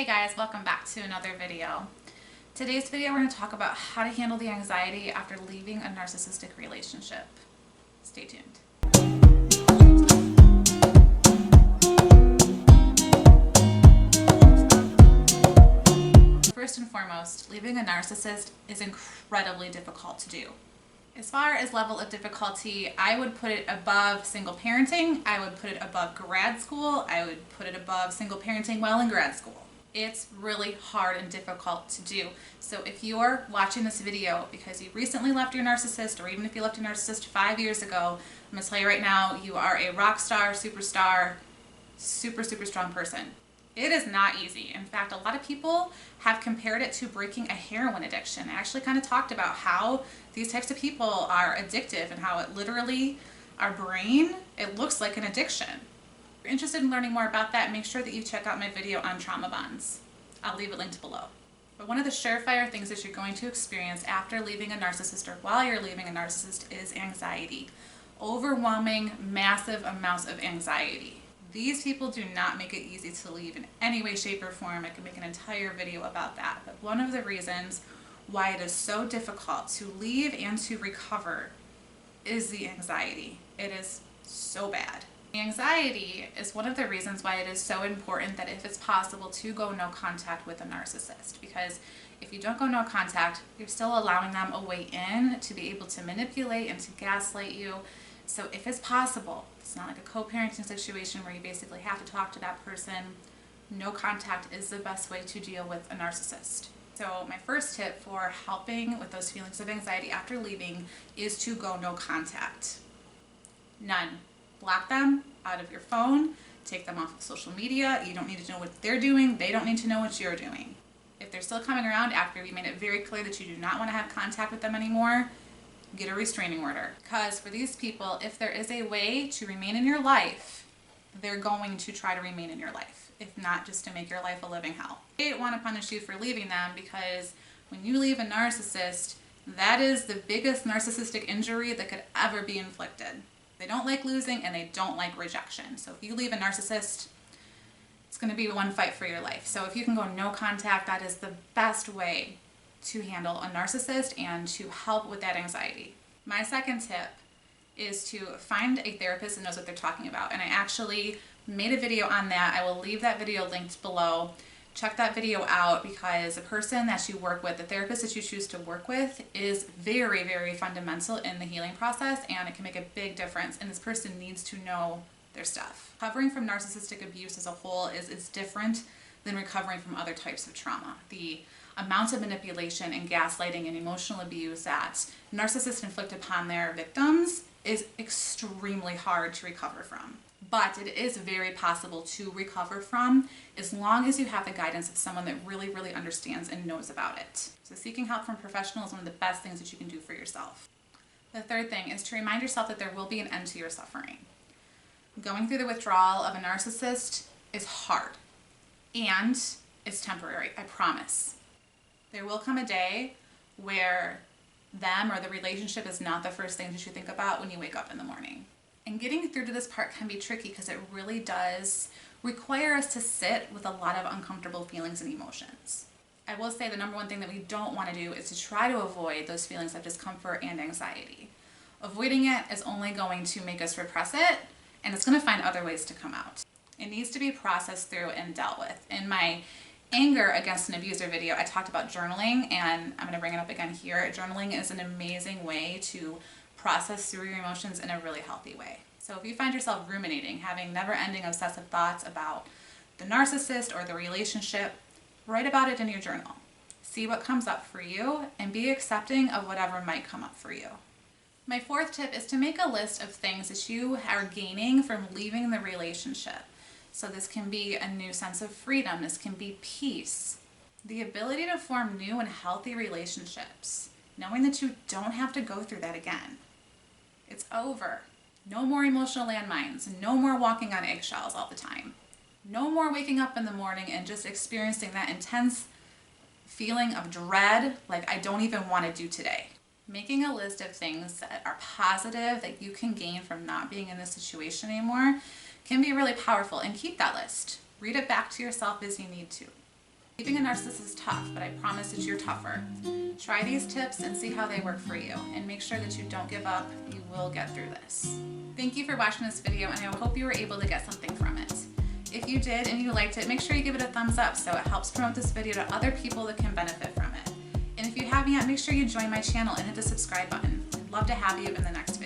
Hey guys, welcome back to another video. Today's video we're going to talk about how to handle the anxiety after leaving a narcissistic relationship. Stay tuned. First and foremost, leaving a narcissist is incredibly difficult to do. As far as level of difficulty, I would put it above single parenting, I would put it above grad school, I would put it above single parenting while in grad school. It's really hard and difficult to do. So if you're watching this video because you recently left your narcissist, or even if you left your narcissist 5 years ago, I'm going to tell you right now, you are a rock star, superstar, super strong person. It is not easy. In fact, a lot of people have compared it to breaking a heroin addiction. I actually kind of talked about how these types of people are addictive and how it literally, our brain, it looks like an addiction. If you're interested in learning more about that, make sure that you check out my video on trauma bonds. I'll leave it linked below. But one of the surefire things that you're going to experience after leaving a narcissist or while you're leaving a narcissist is anxiety. Overwhelming, massive amounts of anxiety. These people do not make it easy to leave in any way, shape, or form. I can make an entire video about that. But one of the reasons why it is so difficult to leave and to recover is the anxiety. It is so bad. Anxiety is one of the reasons why it is so important that if it's possible to go no contact with a narcissist, because if you don't go no contact, you're still allowing them a way in to be able to manipulate and to gaslight you. So if it's possible, it's not like a co-parenting situation where you basically have to talk to that person, no contact is the best way to deal with a narcissist. So my first tip for helping with those feelings of anxiety after leaving is to go no contact. None. Block them out of your phone, take them off of social media. You don't need to know what they're doing. They don't need to know what you're doing. If they're still coming around after you made it very clear that you do not want to have contact with them anymore, get a restraining order. Because for these people, if there is a way to remain in your life, they're going to try to remain in your life, if not just to make your life a living hell. They don't want to punish you for leaving them, because when you leave a narcissist, that is the biggest narcissistic injury that could ever be inflicted. They don't like losing and they don't like rejection. So if you leave a narcissist, it's going to be one fight for your life. So if you can go no contact, that is the best way to handle a narcissist and to help with that anxiety. My second tip is to find a therapist that knows what they're talking about. And I actually made a video on that. I will leave that video linked below. Check that video out, because the person that you work with, the therapist that you choose to work with, is very fundamental in the healing process, and it can make a big difference. And this person needs to know their stuff. Recovering from narcissistic abuse as a whole is different than recovering from other types of trauma. The amount of manipulation and gaslighting and emotional abuse that narcissists inflict upon their victims is extremely hard to recover from. But it is very possible to recover from, as long as you have the guidance of someone that really understands and knows about it. So seeking help from professionals is one of the best things that you can do for yourself. The third thing is to remind yourself that there will be an end to your suffering. Going through the withdrawal of a narcissist is hard, and it's temporary, I promise. There will come a day where them or the relationship is not the first thing that you think about when you wake up in the morning. And getting through to this part can be tricky, because it really does require us to sit with a lot of uncomfortable feelings and emotions. I will say the number one thing that we don't want to do is to try to avoid those feelings of discomfort and anxiety. Avoiding it is only going to make us repress it, and it's going to find other ways to come out. It needs to be processed through and dealt with. In my anger against an abuser video, I talked about journaling, and I'm going to bring it up again here. Journaling is an amazing way to process through your emotions in a really healthy way. So if you find yourself ruminating, having never-ending obsessive thoughts about the narcissist or the relationship, write about it in your journal. See what comes up for you and be accepting of whatever might come up for you. My fourth tip is to make a list of things that you are gaining from leaving the relationship. So this can be a new sense of freedom, this can be peace, the ability to form new and healthy relationships, knowing that you don't have to go through that again. It's over. No more emotional landmines, no more walking on eggshells all the time. No more waking up in the morning and just experiencing that intense feeling of dread, like I don't even want to do today. Making a list of things that are positive that you can gain from not being in this situation anymore can be really powerful, and keep that list. Read it back to yourself as you need to. Leaving a narcissist is tough, but I promise that you're tougher. Try these tips and see how they work for you, and make sure that you don't give up. You will get through this. Thank you for watching this video, and I hope you were able to get something from it. If you did and you liked it, make sure you give it a thumbs up so it helps promote this video to other people that can benefit from it. And if you haven't yet, make sure you join my channel and hit the subscribe button. I'd love to have you in the next video.